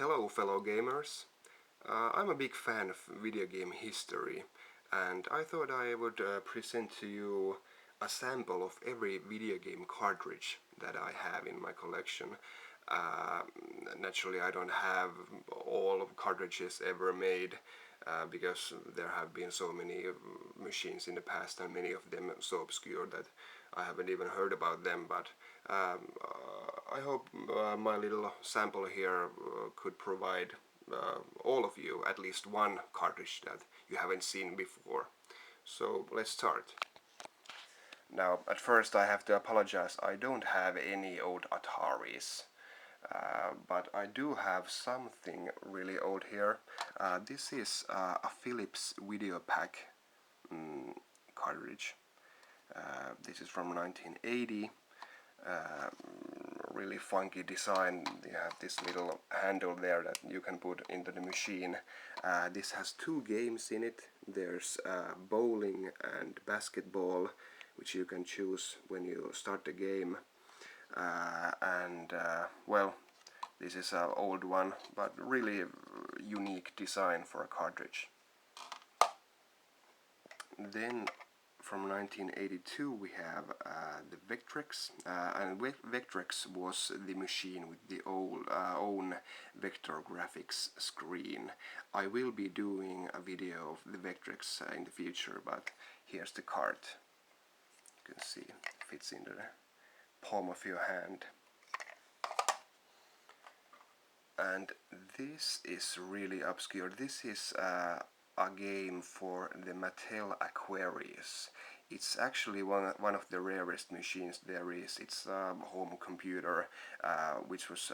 Hello fellow gamers. I'm a big fan of video game history, and I thought I would present to you a sample of every video game cartridge that I have in my collection. Uh, Naturally I don't have all of cartridges ever made because there have been so many machines in the past and many of them so obscure that I haven't even heard about them, but I hope my little sample here could provide all of you at least one cartridge that you haven't seen before. So let's start. Now at first I have to apologize, I don't have any old Ataris. But I do have something really old here. This is a Philips Videopac cartridge. This is from 1980. Really funky design. You have this little handle there that you can put into the machine. This has two games in it. There's bowling and basketball, which you can choose when you start the game. Well, this is an old one, but really unique design for a cartridge. Then from 1982 we have the Victrix, and Victrix was the machine with the own vector graphics screen. I will be doing a video of the Victrix in the future, but here's the cart. You can see it fits into the palm of your hand. And this is really obscure. This is a game for the Mattel Aquarius. It's actually one of the rarest machines there is. It's a home computer which was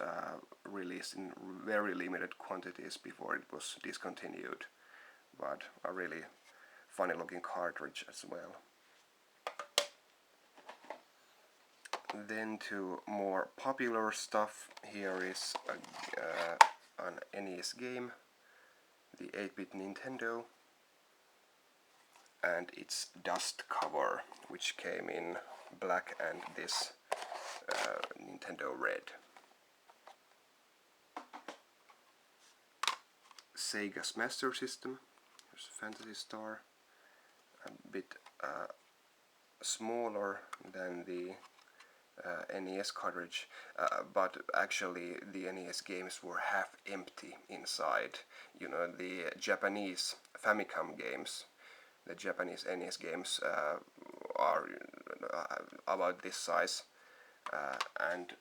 released in very limited quantities before it was discontinued. But a really funny looking cartridge as well. Then to more popular stuff, here is an NES game, the 8-bit Nintendo, and its dust cover, which came in black and this Nintendo red. Sega's Master System, here's Phantasy Star, a bit smaller than the NES cartridge, but actually the NES games were half empty inside. You know, the Japanese Famicom games, the Japanese NES games are about this size, and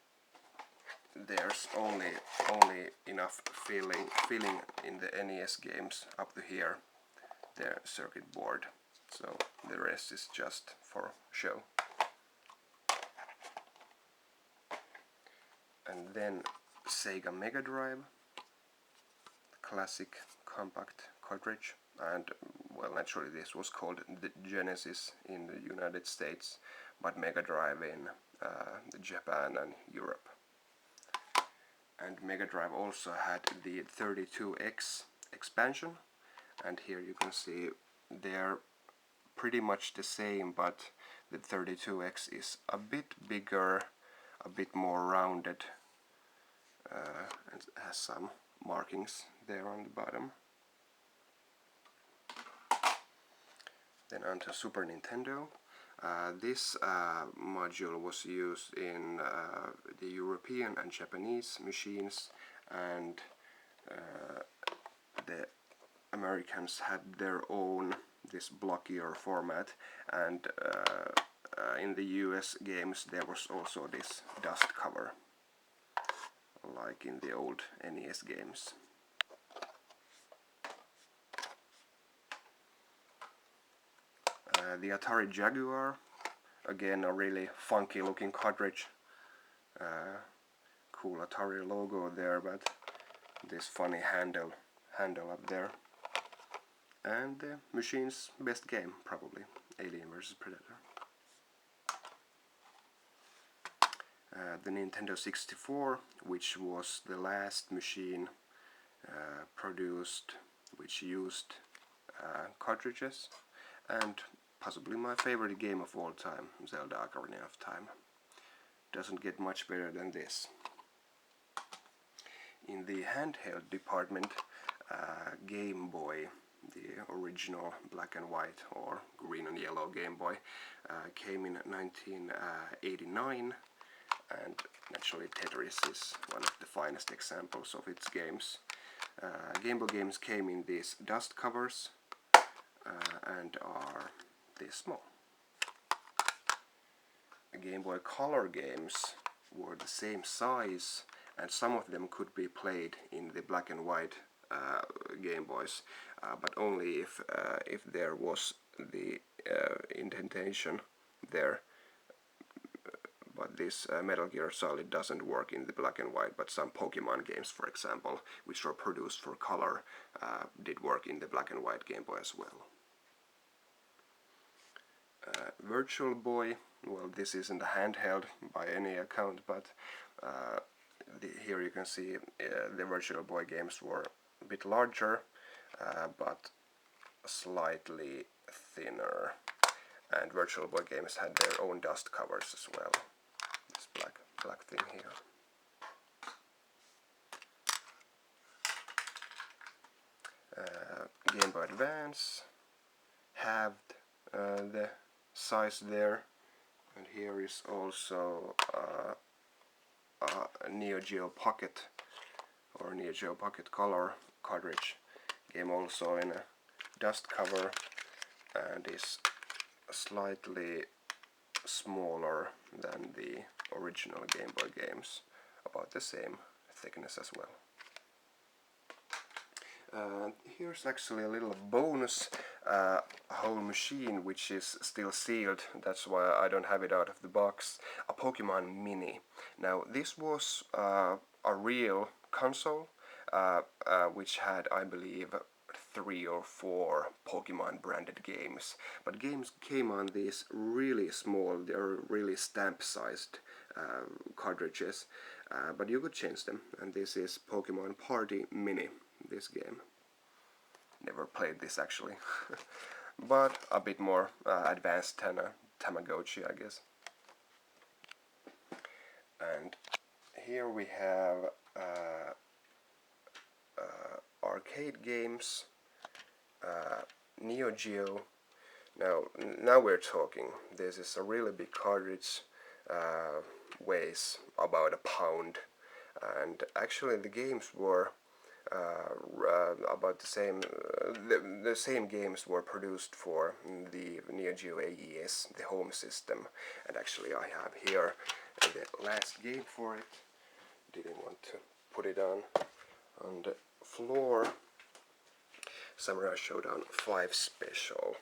there's only enough filling in the NES games up to here, the circuit board, so the rest is just for show. And then Sega MegaDrive, classic compact cartridge, and well, naturally this was called the Genesis in the United States, but MegaDrive in Japan and Europe. And MegaDrive also had the 32X expansion, and here you can see they're pretty much the same, but the 32X is a bit bigger, a bit more rounded, and has some markings there on the bottom. Then onto Super Nintendo. This module was used in the European and Japanese machines, and the Americans had their own, this blockier format, and in the US games there was also this dust cover, like in the old NES games. The Atari Jaguar, again a really funky looking cartridge, cool Atari logo there, but this funny handle up there. And the machine's best game, probably, Alien vs Predator. The Nintendo 64, which was the last machine produced which used cartridges, and possibly my favorite game of all time, Zelda Ocarina of Time. Doesn't get much better than this. In the handheld department, Game Boy, the original black and white or green and yellow Game Boy, came in 1989, and naturally Tetris is one of the finest examples of its games. Game Boy games came in these dust covers and are this small. Game Boy Color games were the same size, and some of them could be played in the black and white Game Boys, but only if there was the indentation there. But this Metal Gear Solid doesn't work in the black and white, but some Pokemon games, for example, which were produced for color, did work in the black and white Game Boy as well. Virtual Boy, well, this isn't a handheld by any account, but here you can see the Virtual Boy games were a bit larger, but slightly thinner, and Virtual Boy games had their own dust covers as well. This black thing here. Game Boy Advance halved the size there, and here is also a Neo-Geo Pocket or Neo-Geo Pocket Color cartridge game, also in a dust cover, and is slightly smaller than the original Game Boy games, about the same thickness as well. Here's actually a little bonus, a whole machine which is still sealed, that's why I don't have it out of the box, a Pokemon Mini. Now this was a real console which had, I believe, 3 or 4 Pokemon branded games, but games came on these really small, they're really stamp sized cartridges, but you could change them, and this is Pokemon Party Mini, this game. Never played this actually, but a bit more advanced than a Tamagotchi, I guess. And here we have arcade games, Neo Geo. Now we're talking. This is a really big cartridge, weighs about a pound, and actually the games were about the same. The same games were produced for the Neo Geo AES, the home system, and actually I have here the last game for it. Didn't want to put it on the floor. Samurai Showdown 5 Special,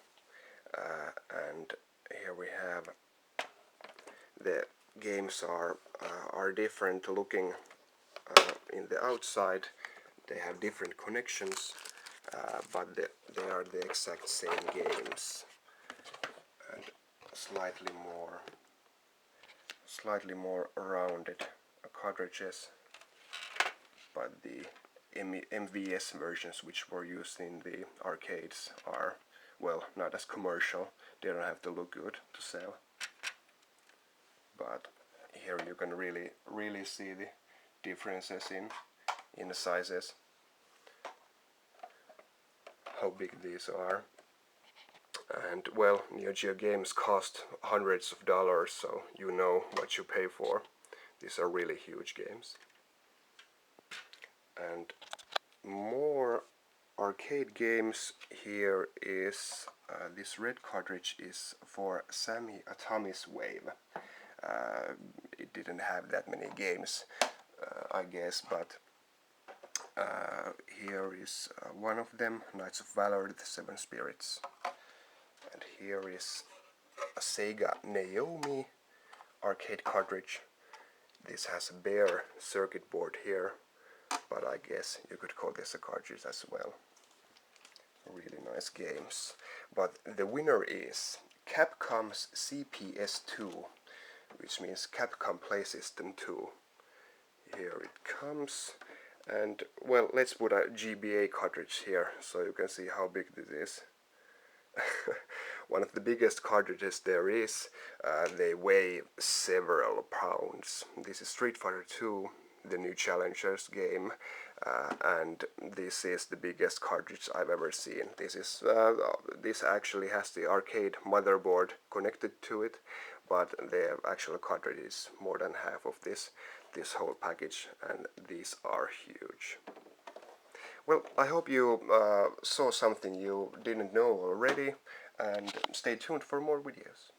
and here we have the games are different looking in the outside. They have different connections, but they are the exact same games, and slightly more rounded cartridges, but the MVS versions which were used in the arcades are, well, not as commercial. They don't have to look good to sell, but here you can really see the differences in the sizes, how big these are. And well, Neo Geo games cost hundreds of dollars, so you know what you pay for. These are really huge games. And more arcade games. Here is this red cartridge is for Sammy Atomiswave. It didn't have that many games, I guess, but here is one of them, Knights of Valor, the Seven Spirits. And here is a Sega Naomi arcade cartridge. This has a bare circuit board here, but I guess you could call this a cartridge as well. Really nice games. But the winner is Capcom's CPS2, which means Capcom Play System 2. Here it comes. And well, let's put a GBA cartridge here so you can see how big this is. One of the biggest cartridges there is. They weigh several pounds. This is Street Fighter 2, the new Challengers game, and this is the biggest cartridge I've ever seen. This actually has the arcade motherboard connected to it, but the actual cartridge is more than half of this whole package, and these are huge. Well, I hope you saw something you didn't know already, and stay tuned for more videos.